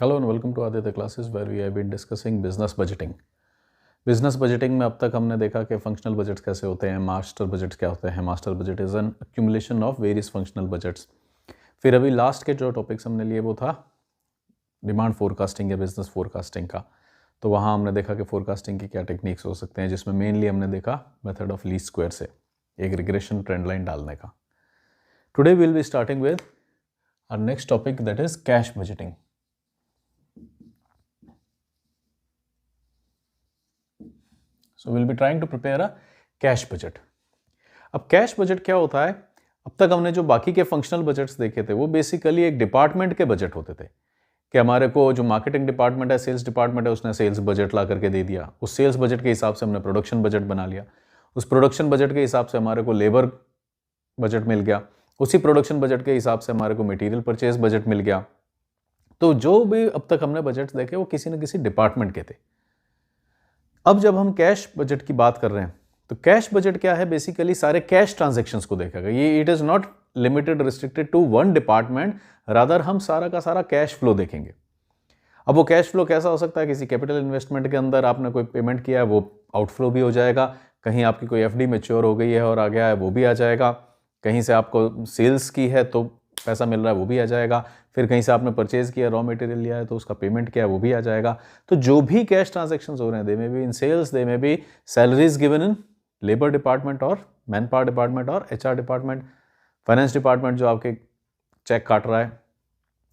Hello and welcome to Aditya classes where we have been discussing business budgeting. Business budgeting में अब तक हमने देखा कि फंक्शनल बजट्स कैसे होते हैं, मास्टर बजट्स क्या होते हैं. Master budget is an accumulation of various functional budgets. फिर अभी लास्ट के जो टॉपिक्स हमने लिए वो था डिमांड फोरकास्टिंग या बिजनेस फोरकास्टिंग का. तो वहाँ हमने देखा कि फोरकास्टिंग की क्या टेक्निक्स हो सकते हैं, जिसमें मेनली हमने देखा मेथड ऑफ लीस्ट स्क्वायर से एक रिग्रेशन ट्रेंड लाइन डालने का. Today will be starting with our next topic that is cash budgeting. So we'll be trying to prepare a cash budget. अब कैश बजट क्या होता है? अब तक हमने जो बाकी के फंक्शनल बजट्स देखे थे वो बेसिकली एक डिपार्टमेंट के बजट होते थे कि हमारे को जो मार्केटिंग डिपार्टमेंट है, सेल्स डिपार्टमेंट है, उसने सेल्स बजट ला करके दे दिया. उस सेल्स बजट के हिसाब से हमने प्रोडक्शन बजट बना लिया. उस प्रोडक्शन बजट के हिसाब से हमारे को लेबर बजट मिल गया. उसी प्रोडक्शन बजट के हिसाब से हमारे को मटेरियल परचेज बजट मिल गया. तो जो भी अब तक हमने बजट्स देखे वो किसी न किसी डिपार्टमेंट के थे. अब जब हम कैश बजट की बात कर रहे हैं तो कैश बजट क्या है? बेसिकली सारे कैश ट्रांजैक्शंस को देखेगा. ये it is not limited restricted to one department, rather हम सारा का सारा कैश फ्लो देखेंगे. अब वो कैश फ्लो कैसा हो सकता है? किसी कैपिटल इन्वेस्टमेंट के अंदर आपने कोई पेमेंट किया है वो आउटफ्लो भी हो जाएगा. कहीं आपकी कोई एफडी मैच्योर हो गई है और आ गया है वो भी आ जाएगा. कहीं से आपको सेल्स की है तो पैसा मिल रहा है वो भी आ जाएगा. फिर कहीं से आपने परचेज किया, रॉ मटेरियल लिया है तो उसका पेमेंट किया है वो भी आ जाएगा. तो जो भी कैश ट्रांजैक्शंस हो रहे हैं, दे may be in sales, they may be salaries given in labour department और मैन पावर डिपार्टमेंट और एचआर डिपार्टमेंट, फाइनेंस डिपार्टमेंट जो आपके चेक काट रहा है,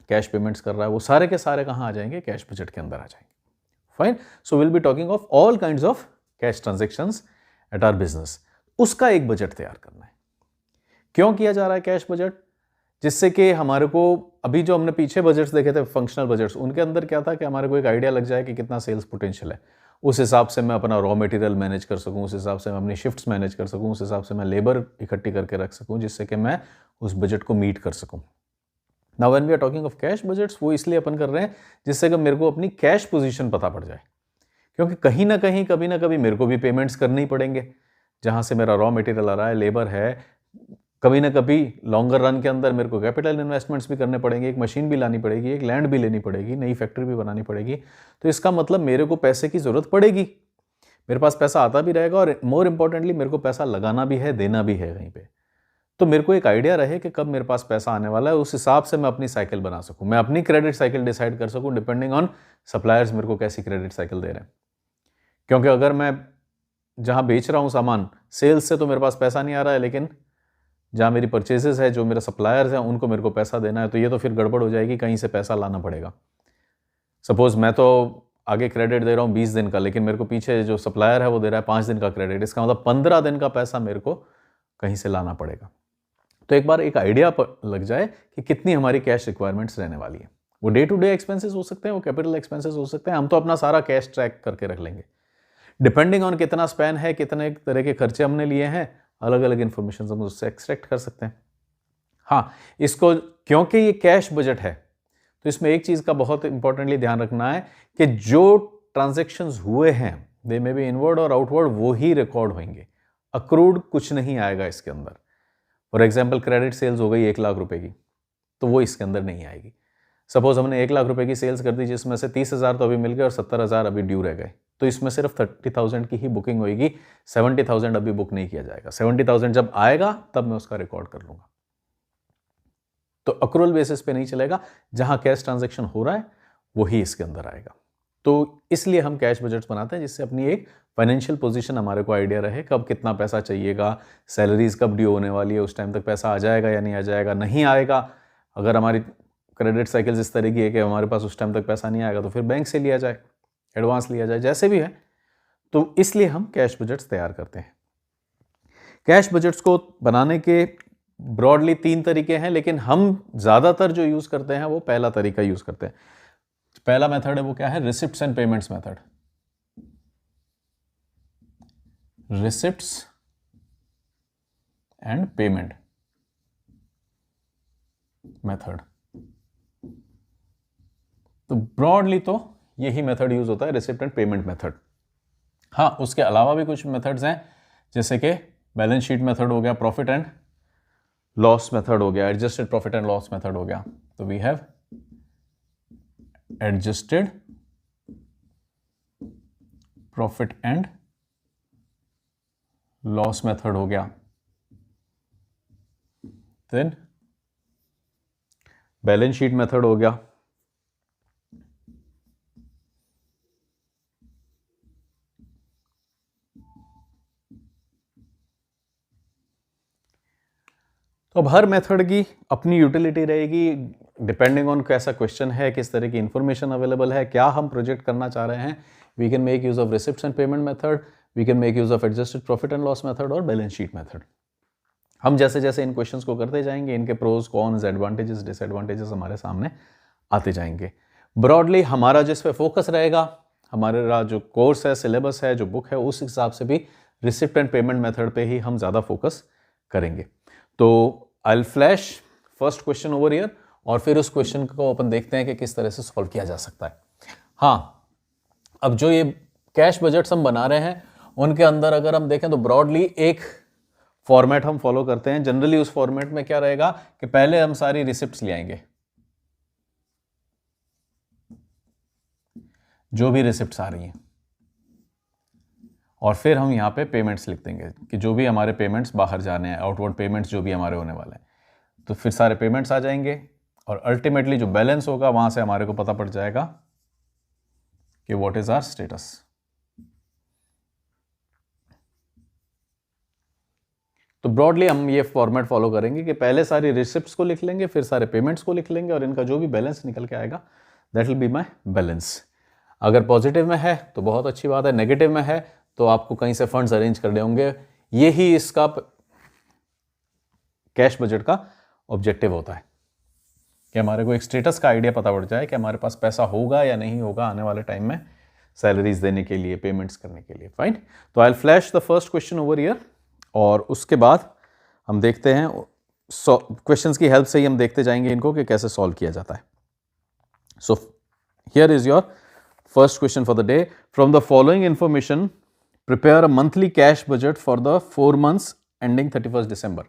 कैश पेमेंट्स कर रहा है, वो सारे के सारे कहाँ आ जाएंगे? कैश बजट के अंदर आ जाएंगे. Fine. So will be talking of all kinds of cash transactions at our business. उसका एक बजट तैयार करना है. क्यों किया जा रहा है कैश बजट? जिससे कि हमारे को अभी जो हमने पीछे बजट्स देखे थे फंक्शनल बजट्स, उनके अंदर क्या था कि हमारे को एक आइडिया लग जाए कि कितना सेल्स पोटेंशियल है. उस हिसाब से मैं अपना रॉ मटेरियल मैनेज कर सकूं, उस हिसाब से मैं अपनी शिफ्ट्स मैनेज कर सकूं, उस हिसाब से मैं लेबर इकट्ठी करके रख सकूं, जिससे कि मैं उस बजट को मीट कर सकूं. Now when we are talking of cash budgets, वो इसलिए अपन कर रहे हैं जिससे कि मेरे को अपनी कैश पोजीशन पता पड़ जाए. क्योंकि कहीं ना कहीं कभी ना कभी मेरे को भी पेमेंट्स करने ही पड़ेंगे. जहाँ से मेरा रॉ मटेरियल आ रहा है, लेबर है, कभी ना कभी लॉन्गर रन के अंदर मेरे को कैपिटल इन्वेस्टमेंट्स भी करने पड़ेंगे, एक मशीन भी लानी पड़ेगी, एक लैंड भी लेनी पड़ेगी, नई फैक्ट्री भी बनानी पड़ेगी. तो इसका मतलब मेरे को पैसे की ज़रूरत पड़ेगी. मेरे पास पैसा आता भी रहेगा और मोर इंपॉर्टेंटली मेरे को पैसा लगाना भी है, देना भी है कहीं पे. तो मेरे को एक आइडिया रहे कि कब मेरे पास पैसा आने वाला है, उस हिसाब से मैं अपनी साइकिल बना सकूँ, मैं अपनी क्रेडिट साइकिल डिसाइड कर सकूँ डिपेंडिंग ऑन सप्लायर्स मेरे को कैसी क्रेडिट साइकिल दे रहे हैं. क्योंकि अगर मैं जहाँ बेच रहा हूँ सामान सेल्स से तो मेरे पास पैसा नहीं आ रहा है, लेकिन जहाँ मेरी परचेजेस है, जो मेरा सप्लायर्स हैं, उनको मेरे को पैसा देना है, तो ये तो फिर गड़बड़ हो जाएगी, कहीं से पैसा लाना पड़ेगा. सपोज मैं तो आगे क्रेडिट दे रहा हूँ 20 दिन का, लेकिन मेरे को पीछे जो सप्लायर है वो दे रहा है 5 दिन का क्रेडिट. इसका मतलब 15 दिन का पैसा मेरे को कहीं से लाना पड़ेगा. तो एक बार एक आइडिया लग जाए कि कितनी हमारी कैश रिक्वायरमेंट्स रहने वाली है. वो डे टू डे एक्सपेंसेस हो सकते हैं, वो कैपिटल एक्सपेंसेस हो सकते हैं. हम तो अपना सारा कैश ट्रैक करके रख लेंगे. डिपेंडिंग ऑन कितना स्पैन है, कितने तरह के खर्चे हमने लिए हैं, अलग अलग इंफॉर्मेशन हम उससे एक्सट्रैक्ट कर सकते हैं. हाँ, इसको क्योंकि ये कैश बजट है तो इसमें एक चीज़ का बहुत इंपॉर्टेंटली ध्यान रखना है कि जो ट्रांजैक्शंस हुए हैं, दे में भी इनवर्ड और आउटवर्ड, वो ही रिकॉर्ड होंगे. अक्रूड कुछ नहीं आएगा इसके अंदर. फॉर एग्जाम्पल क्रेडिट सेल्स हो गई 1 लाख रुपए की, तो वो इसके अंदर नहीं आएगी. सपोज हमने 1 लाख रुपए की सेल्स कर दी, जिसमें से 30,000 तो अभी मिल गए और 70,000 अभी ड्यू रह गए, तो इसमें सिर्फ 30,000 की ही बुकिंग होगी. 70,000 अभी बुक नहीं किया जाएगा. 70,000 जब आएगा तब मैं उसका रिकॉर्ड कर लूंगा. तो अक्रूवल बेसिस पे नहीं चलेगा. जहां कैश ट्रांजैक्शन हो रहा है वही इसके अंदर आएगा. तो इसलिए हम कैश बजट्स बनाते हैं, जिससे अपनी एक फाइनेंशियल पोजीशन हमारे को आइडिया रहे, कब कितना पैसा चाहिएगा, सैलरीज कब ड्यू होने वाली है, उस टाइम तक पैसा आ जाएगा या नहीं आ जाएगा. नहीं आएगा, अगर हमारी क्रेडिट साइकिल्स इस तरह की है कि हमारे पास उस टाइम तक पैसा नहीं आएगा, तो फिर बैंक से लिया जाए, एडवांस लिया जाए, जैसे भी है. तो इसलिए हम कैश बजट्स तैयार करते हैं. कैश बजट्स को बनाने के ब्रॉडली 3 तरीके हैं, लेकिन हम ज़्यादातर जो यूज़ करते हैं वो पहला तरीका यूज़ करते हैं. पहला मेथड है वो क्या है? Receipts and payments method. Receipts and payment method. तो ब्रॉडली तो यही मेथड यूज होता है, रिसिप्ट एंड पेमेंट मेथड. हाँ, उसके अलावा भी कुछ मेथड्स हैं, जैसे कि बैलेंस शीट मेथड हो गया, प्रॉफिट एंड लॉस मेथड हो गया, adjusted profit and loss method हो गया. तो we have adjusted profit and loss method हो गया, देन बैलेंस शीट मेथड हो गया, तो अब हर मेथड की अपनी यूटिलिटी रहेगी, डिपेंडिंग ऑन कैसा क्वेश्चन है, किस तरह की इंफॉर्मेशन अवेलेबल है, क्या हम प्रोजेक्ट करना चाह रहे हैं. We can make use of receipts and payment method, we can make use of adjusted profit and loss method और बैलेंस शीट मेथड. हम जैसे जैसे इन क्वेश्चंस को करते जाएंगे, इनके प्रोज कॉन्स एडवांटेजेस डिसएडवांटेजेस हमारे सामने आते जाएंगे. ब्रॉडली हमारा जिस पे फोकस रहेगा, हमारा जो कोर्स है, सिलेबस है, जो बुक है, उस हिसाब से भी रिसिप्ट एंड पेमेंट मेथड पे ही हम ज़्यादा फोकस करेंगे. तो I will flash first question over here और फिर उस क्वेश्चन को अपन देखते हैं कि किस तरह से सॉल्व किया जा सकता है. हाँ, अब जो ये कैश बजट्स हम बना रहे हैं उनके अंदर अगर हम देखें तो ब्रॉडली एक फॉर्मेट हम फॉलो करते हैं. जनरली उस फॉर्मेट में क्या रहेगा कि पहले हम सारी रिसिप्ट्स ले आएंगे, जो भी रिसिप्ट्स आ रही हैं, और फिर हम यहाँ पे पेमेंट्स लिख देंगे कि जो भी हमारे पेमेंट्स बाहर जाने हैं, आउटवर्ड पेमेंट्स जो भी हमारे होने वाले हैं, तो फिर सारे पेमेंट्स आ जाएंगे और अल्टीमेटली जो बैलेंस होगा वहां से हमारे को पता पड़ जाएगा कि व्हाट इज आवर स्टेटस. तो ब्रॉडली हम ये फॉर्मेट फॉलो करेंगे कि पहले सारी रिसिप्ट्स को लिख लेंगे, फिर सारे पेमेंट्स को लिख लेंगे और इनका जो भी बैलेंस निकल के आएगा that will be my balance. अगर पॉजिटिव में है तो बहुत अच्छी बात है, नेगेटिव में है तो आपको कहीं से फंड्स अरेंज करने होंगे. यही इसका कैश बजट का ऑब्जेक्टिव होता है कि हमारे को एक स्टेटस का आइडिया पता पड़ जाए कि हमारे पास पैसा होगा या नहीं होगा आने वाले टाइम में सैलरीज देने के लिए, पेमेंट्स करने के लिए. फाइन. तो I will flash the first question over here और उसके बाद हम देखते हैं क्वेश्चंस की हेल्प से ही हम देखते जाएंगे इनको कि कैसे सॉल्व किया जाता है. So here is your first question for the day. From the following information prepare a monthly cash budget for the 4 months ending 31 December.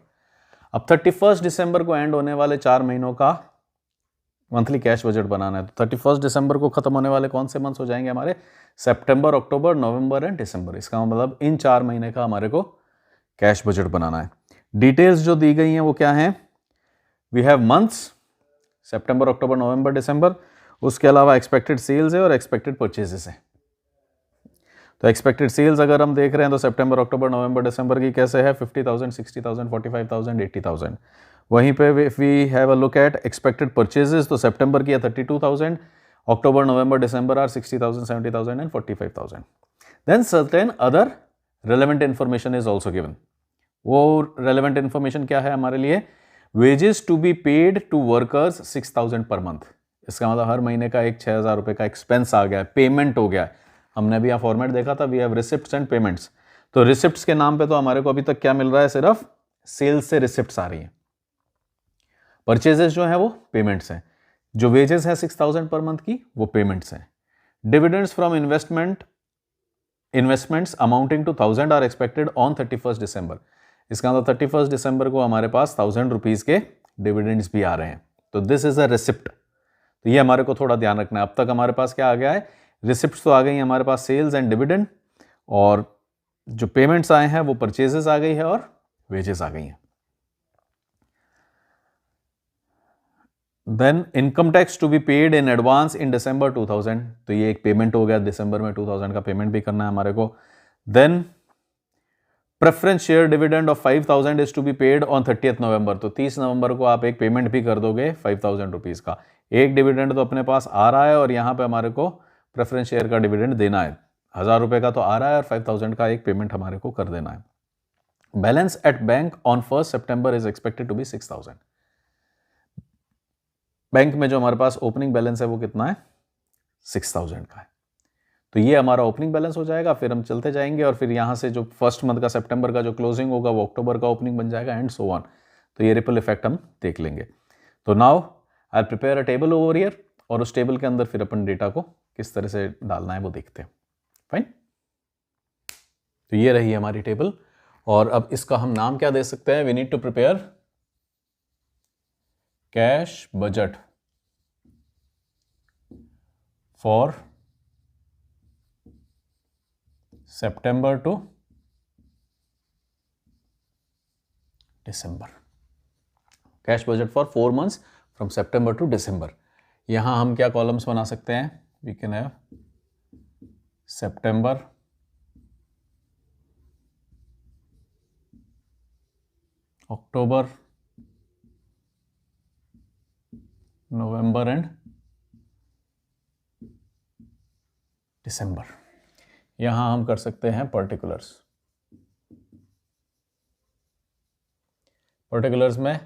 अब 31 December को एंड होने वाले 4 महीनों का मंथली कैश बजट बनाना है. तो 31 December को खत्म होने वाले कौन से मंथ्स हो जाएंगे हमारे? सितंबर, अक्टूबर, नवंबर एंड दिसंबर. इसका मतलब इन 4 महीने का हमारे को कैश बजट बनाना है. डिटेल्स जो दी गई हैं वो क्या हैं? We have months September, October, November, दिसंबर. उसके अलावा एक्सपेक्टेड सेल्स है और एक्सपेक्टेड परचेजेस है. तो एक्सपेक्टेड सेल्स अगर हम देख रहे हैं तो सितंबर, अक्टूबर, नवंबर, दिसंबर की कैसे है? 50,000, 60,000, 45,000, 80,000. वहीं पे we have a look at expected purchases तो सितंबर की है 32,000, October, November, December are 60,000, 70,000 and 45,000. Then certain other relevant information is also given. वो रेलेवेंट इंफॉर्मेशन क्या है हमारे लिए? Wages to be paid to workers 6,000 per month. इसका मतलब हर महीने का एक 6,000 रुपये का एक्सपेंस आ गया, पेमेंट हो गया. हमने अभी यहाँ फॉर्मेट देखा था, we have receipts and payments. तो रिसिप्ट्स के नाम पे तो हमारे को अभी तक क्या मिल रहा है? सिर्फ सेल्स से रिसिप्ट्स आ रही हैं. परचेजेस जो है वो पेमेंट्स हैं. जो वेजेस है 6,000 पर मंथ की वो पेमेंट्स हैं. Dividends from investments amounting to 1,000 are expected on 31 December. इसका मतलब 31 December को हमारे पास 1,000 रुपीज के डिविडेंड्स भी आ रहे हैं. तो दिस इज अ रिसिप्ट. तो ये हमारे को थोड़ा ध्यान रखना है. अब तक हमारे पास क्या आ गया है? रिसिप्ट्स तो आ गई हमारे पास, सेल्स एंड डिविडेंड, और जो पेमेंट्स आए हैं वो परचेजेस आ गई है और वेजेस आ गई हैं. Then income tax to be paid in advance in December 2000. तो ये एक पेमेंट हो गया, दिसंबर में 2000 का पेमेंट भी करना है हमारे को. Then preference share dividend of 5,000 is to be paid on 30th November. तो 30 नवंबर को आप एक पेमेंट भी कर दोगे 5,000 रुपीज का. एक डिविडेंड तो अपने पास आ रहा है और यहां पे हमारे को प्रेफरेंस शेयर का डिविडेंड देना है. 1,000 रुपए का तो आ रहा है और 5,000 का एक पेमेंट हमारे को कर देना है. Balance at bank on 1 September is expected to be 6,000. Bank में जो हमारे पास ओपनिंग बैलेंस है वो कितना है? 6,000 का है. तो ये हमारा ओपनिंग बैलेंस हो जाएगा. फिर हम चलते जाएंगे और फिर यहां से जो फर्स्ट मंथ का सितंबर का जो क्लोजिंग होगा वो अक्टूबर का ओपनिंग बन जाएगा एंड सो ऑन. तो ये रिपल इफेक्ट हम देख लेंगे. तो now I prepare a table over here और उस टेबल के अंदर फिर अपन डेटा को किस तरह से डालना है वो देखते हैं. फाइन. तो ये रही हमारी टेबल और अब इसका हम नाम क्या दे सकते हैं? We need to prepare cash budget for September to December. Cash budget for 4 months from September to December. यहां हम क्या कॉलम्स बना सकते हैं? We can have September, October, November and December. यहां हम कर सकते हैं पर्टिकुलर्स. पर्टिकुलर्स में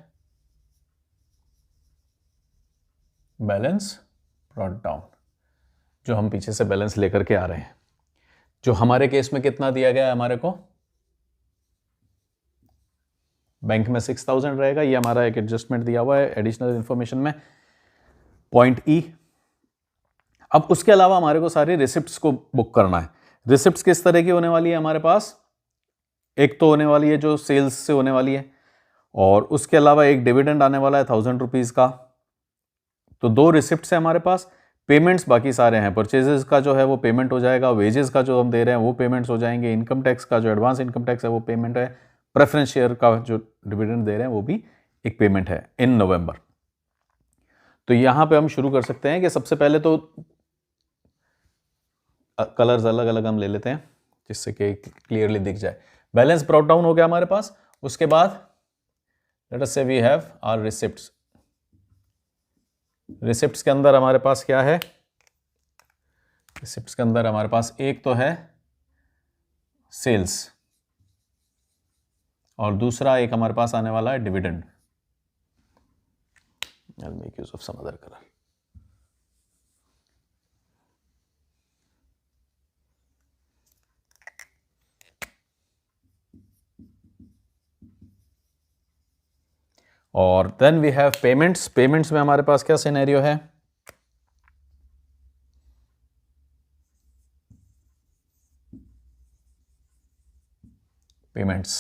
बैलेंस ब्रॉट डाउन, जो हम पीछे से बैलेंस लेकर के आ रहे हैं. जो हमारे केस में कितना दिया गया है हमारे को? बैंक में 6000 रहेगा. ये हमारा एक एडजस्टमेंट दिया हुआ है एडिशनल इंफॉर्मेशन में, पॉइंट ई. अब उसके अलावा हमारे को सारी रिसिप्ट्स को बुक करना है. रिसिप्ट्स किस तरह की होने वाली है हमारे पास? एक तो होने वाली है जो सेल्स से होने वाली है, और उसके अलावा एक डिविडेंड आने वाला है 1000 रुपीज का. तो 2 रिसिप्ट्स है हमारे पास. पेमेंट्स बाकी सारे हैं. परचेजेस का जो है वो पेमेंट हो जाएगा, वेजेस का जो हम दे रहे हैं वो पेमेंट्स हो जाएंगे, इनकम टैक्स का जो एडवांस इनकम टैक्स है वो पेमेंट है, प्रेफरेंस शेयर का जो डिविडेंड दे रहे हैं वो भी एक पेमेंट है इन नवंबर. तो यहां पे हम शुरू कर सकते हैं कि सबसे पहले तो कलर्स अलग अलग हम ले लेते हैं जिससे कि क्लियरली दिख जाए. बैलेंस ब्रॉट डाउन हो गया हमारे पास. उसके बाद let us say we have our receipts. Receipts के अंदर हमारे पास क्या है? रिसिप्ट्स के अंदर हमारे पास एक तो है सेल्स, और दूसरा एक हमारे पास आने वाला है dividend. I'll make use of some other color. और then we have payments. Payments में हमारे पास क्या सिनेरियो है? पेमेंट्स,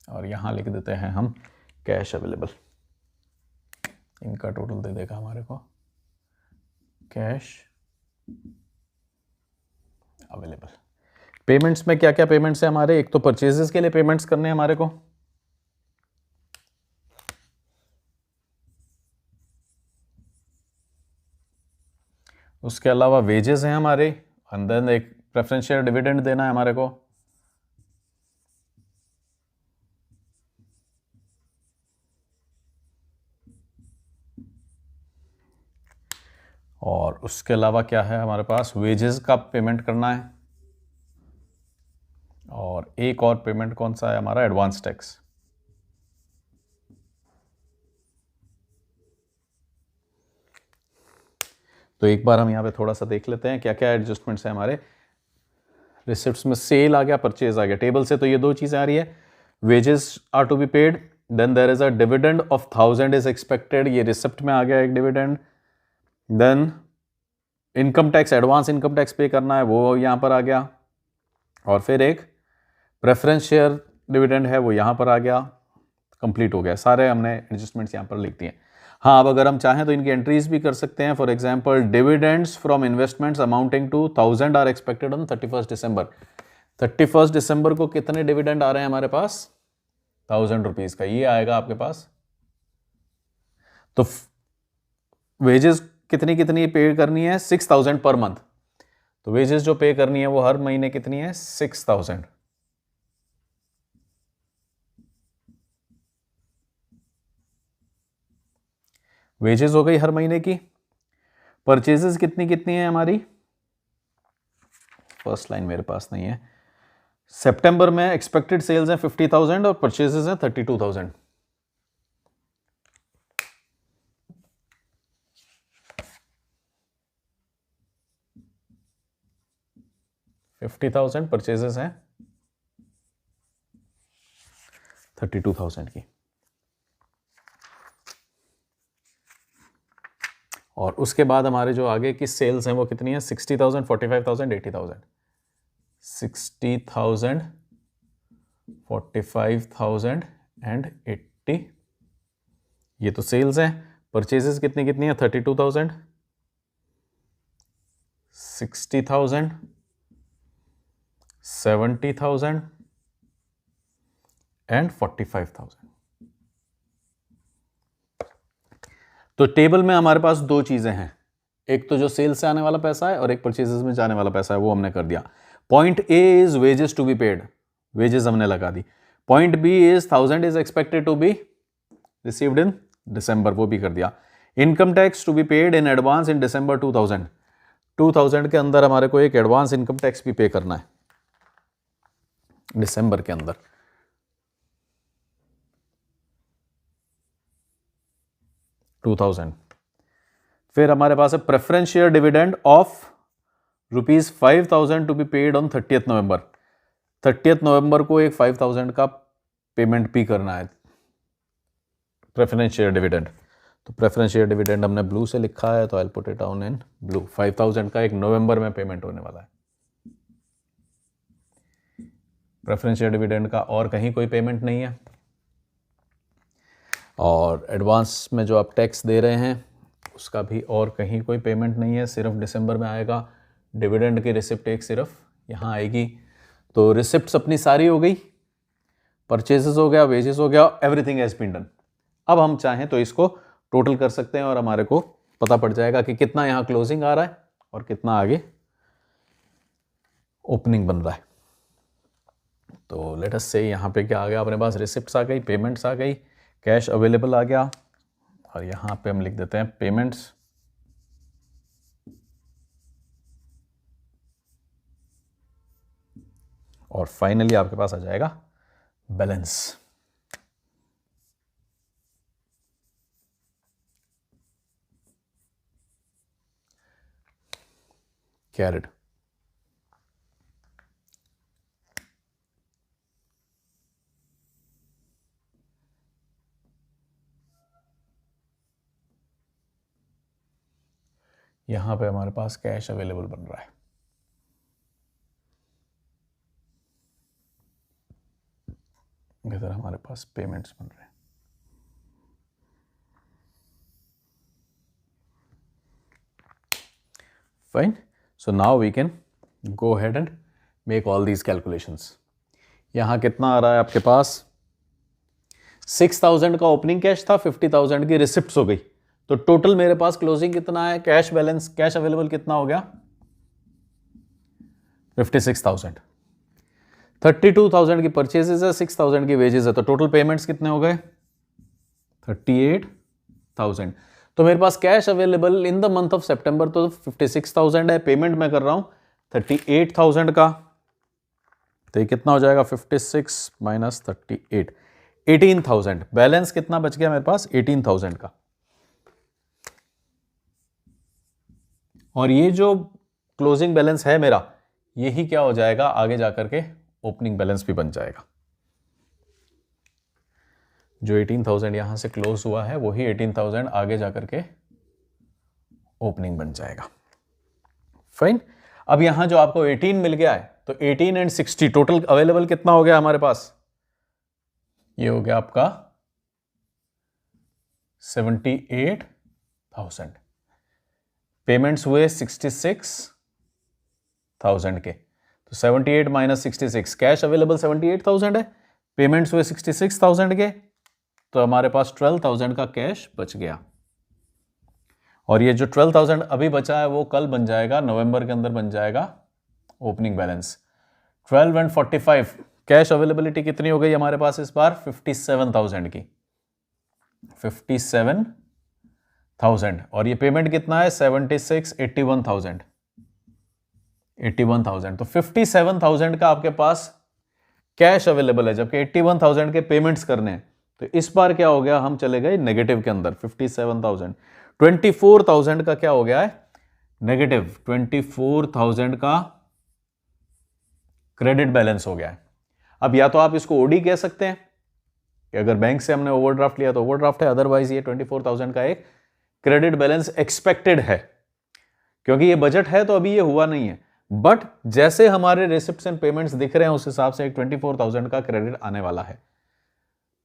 और यहां लिख देते हैं हम कैश अवेलेबल. इनका टोटल दे देगा हमारे को कैश अवेलेबल. पेमेंट्स में क्या क्या पेमेंट्स है हमारे? एक तो परचेजेस के लिए पेमेंट्स करने हैं हमारे को, उसके अलावा वेजेस हैं हमारे, अंदर एक प्रेफरेंस शेयर डिविडेंड देना है हमारे को, और उसके अलावा क्या है हमारे पास? वेजेस का पेमेंट करना है, और एक और पेमेंट कौन सा है हमारा? Advance tax. तो एक बार हम यहाँ पे थोड़ा सा देख लेते हैं क्या क्या एडजस्टमेंट्स है हमारे. रिसिप्ट्स में सेल आ गया, परचेज आ गया. टेबल से तो ये 2 चीजें आ रही है. Wages are to be paid, then there is a dividend of 1000 is expected. ये रिसिप्ट में आ गया एक dividend. Then income tax, advance income tax pay करना है, वो यहाँ पर आ गया. और फिर एक प्रेफरेंस शेयर डिविडेंड है, वो यहाँ पर आ गया. कंप्लीट हो गया. सारे हमने एडजस्टमेंट्स यहाँ पर लिख दिए. हाँ, अब अगर हम चाहें तो इनकी एंट्रीज भी कर सकते हैं. For example, dividends from investments amounting to 1000 are expected on 31 December. 31 दिसंबर को कितने डिविडेंड आ रहे हैं हमारे पास? 1000 रुपीज का. ये आएगा आपके पास. तो वेजेस कितनी कितनी पे करनी है? 6000 पर मंथ. तो वेजेस जो पे करनी है वो हर महीने कितनी है? 6000. वेजेस हो गई हर महीने की. परचेजेस कितनी कितनी है हमारी? फर्स्ट लाइन मेरे पास नहीं है. सितंबर में एक्सपेक्टेड सेल्स हैं 50,000 और परचेजेस हैं 32,000. $50,000 परचेजेस हैं 32,000 की. और उसके बाद हमारे जो आगे की सेल्स हैं वो कितनी है? 60,000, 45,000, 80,000. 60,000, 45,000 एंड 80. ये तो सेल्स हैं. परचेजेस कितनी कितनी है? 32,000. 60,000, 70,000 एंड 45,000। तो टेबल में हमारे पास दो चीजें हैं, एक तो जो सेल्स से आने वाला पैसा है और एक परचेजेस में जाने वाला पैसा है, वो हमने कर दिया। Point A is wages to be paid, wages हमने लगा दी। Point B is 1000 is expected to be received in December, वो भी कर दिया। Income tax to be paid in advance in December 2000 के अंदर हमारे को एक एडवांस इनकम टैक्स भी पे करना है दिसंबर के अंदर। फिर हमारे पास है preference share dividend of ₹5,000 to be paid on 30th November. 30th नवंबर को एक 5,000 का पेमेंट भी करना है प्रेफरेंस शेयर डिविडेंड। तो प्रेफरेंस शेयर डिविडेंड हमने ब्लू से लिखा है, तो I will put it down in blue. 5,000 का एक नवंबर में पेमेंट होने वाला है। प्रेफरेंस शेयर डिविडेंड का और कहीं कोई पेमेंट नहीं है, और एडवांस में जो आप टैक्स दे रहे हैं उसका भी और कहीं कोई पेमेंट नहीं है, सिर्फ दिसंबर में आएगा। डिविडेंड की रिसिप्ट एक सिर्फ यहाँ आएगी। तो रिसिप्ट्स अपनी सारी हो गई, परचेजेस हो गया, वेजेस हो गया, एवरीथिंग हैज बीन डन। अब हम चाहें तो इसको टोटल कर सकते हैं और हमारे को पता पड़ जाएगा कि कितना यहाँ क्लोजिंग आ रहा है और कितना आगे ओपनिंग बन रहा है। तो लेट अस से यहाँ पे क्या आ गया अपने पास, रिसिप्ट्स आ गई, पेमेंट्स आ गई, कैश अवेलेबल आ गया, और यहाँ पे हम लिख देते हैं पेमेंट्स, और फाइनली आपके पास आ जाएगा बैलेंस। कैरिड। यहां पे हमारे पास कैश अवेलेबल बन रहा है। इधर हमारे पास पेमेंट्स बन रहे हैं। Fine. So now we can go ahead and make all these calculations. यहां कितना आ रहा है आपके पास, 6,000 का ओपनिंग कैश था, 50,000 की रिसिप्ट्स हो गई, तो टोटल मेरे पास क्लोजिंग कितना है, कैश बैलेंस, कैश अवेलेबल कितना हो गया, 56,000। 32,000 की परचेजेस है, 6,000 की वेजेस है, तो टोटल पेमेंट्स कितने हो गए, 38,000। तो मेरे पास cash available in the month of September तो 56,000 है, पेमेंट मैं कर रहा हूं 38,000 का, तो ये कितना हो जाएगा, 56 माइनस 38, 18,000। बैलेंस कितना बच गया मेरे पास, 18,000 का। और ये जो क्लोजिंग बैलेंस है मेरा, यही क्या हो जाएगा, आगे जाकर के ओपनिंग बैलेंस भी बन जाएगा। जो 18,000 यहां से क्लोज हुआ है, वही 18,000 आगे जाकर के ओपनिंग बन जाएगा। फाइन। अब यहां जो आपको 18 मिल गया है, तो 18 एंड 60 टोटल अवेलेबल कितना हो गया हमारे पास, ये हो गया आपका 78,000। पेमेंट्स हुए 66,000 के, तो 78 माइनस 66, कैश अवेलेबल 78,000 है, पेमेंट्स हुए 66,000 के, तो हमारे पास 12,000 का कैश बच गया। और ये जो 12,000 अभी बचा है वो कल बन जाएगा, नवंबर के अंदर बन जाएगा opening balance. 12 and 45 cash availability कितनी हो गई हमारे पास इस बार, 57,000 की, 57,000। और ये पेमेंट कितना है, 76, 81,000, 81,000। तो 57,000 का आपके पास कैश अवेलेबल है, जबकि 81,000 के पेमेंट्स करने हैं। तो इस बार क्या हो गया, हम चले गए नेगेटिव के अंदर, 57,000। 24,000 का क्या हो गया है, नेगेटिव 24,000 का क्रेडिट बैलेंस हो गया है। अब या तो आप इसको ओडी कह सकते हैं कि अगर बैंक से हमने ओवरड्राफ्ट लिया तो ओवरड्राफ्ट है, अदरवाइज ये 24,000 का एक क्रेडिट बैलेंस एक्सपेक्टेड है, क्योंकि ये बजट है तो अभी ये हुआ नहीं है, बट जैसे हमारे रिसिप्ट्स एंड पेमेंट्स दिख रहे हैं उस हिसाब से एक 24,000 का क्रेडिट आने वाला है।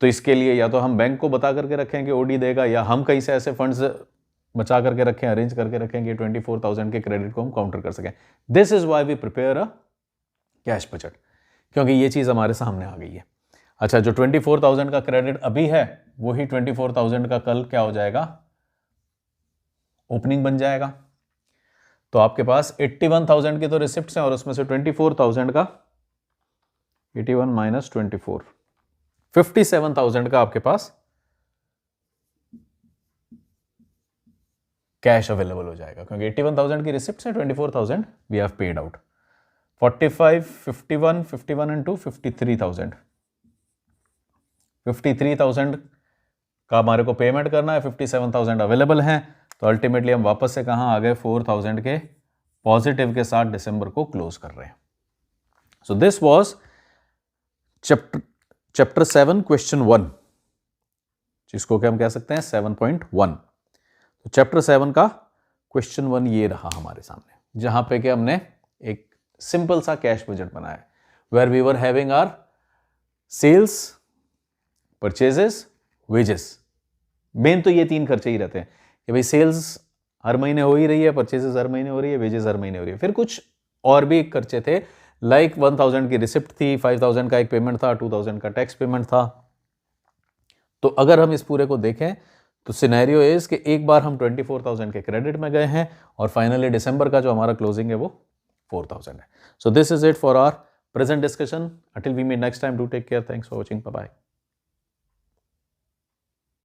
तो इसके लिए या तो हम बैंक को बता करके रखें कि ओडी देगा, या हम कहीं से ऐसे फंड्स बचा करके रखें, अरेंज करके रखें कि 24,000 के क्रेडिट को हम काउंटर कर सकें। This is why we prepare a cash budget, क्योंकि ये चीज़ हमारे सामने आ गई है। अच्छा, जो 24,000 का क्रेडिट अभी है वही 24,000 का कल क्या हो जाएगा, ओपनिंग बन जाएगा। तो आपके पास 81,000 की तो रिसिप्ट्स हैं और उसमें से 24,000 का 81 माइनस 24, 57,000 का आपके पास कैश अवेलेबल हो जाएगा, क्योंकि 81,000 की रिसिप्ट्स हैं, 24,000 we have paid out. 45, 51, 51 and 2 53,000, 53,000 का हमारे को पेमेंट करना है, 57,000 अवेलेबल हैं। तो अल्टीमेटली हम वापस से कहाँ आ गए, 4,000 के पॉजिटिव के साथ दिसंबर को क्लोज कर रहे हैं। So this was chapter 7 question 1, जिसको क्या हम कह सकते हैं 7.1। तो चैप्टर 7 का क्वेश्चन 1 ये रहा हमारे सामने, जहां पे कि हमने एक सिंपल सा कैश बजट बनाया, where we were having our sales, purchases, wages. मेन तो ये 3 खर्चे ही रहते हैं कि भाई सेल्स हर महीने हो ही रही है, परचेजेस हर महीने हो रही है, वेजेस हर महीने हो रही है। फिर कुछ और भी खर्चे थे, लाइक 1,000 की रिसिप्ट थी, 5,000 का एक पेमेंट था, 2,000 का टैक्स पेमेंट था। तो अगर हम इस पूरे को देखें तो सिनेरियो इज कि एक बार हम 24,000 के क्रेडिट में गए हैं और फाइनली दिसंबर का जो हमारा क्लोजिंग है वो 4,000 है। So this is it for our present discussion. Until we meet next time, do take care, thanks for watching, bye bye.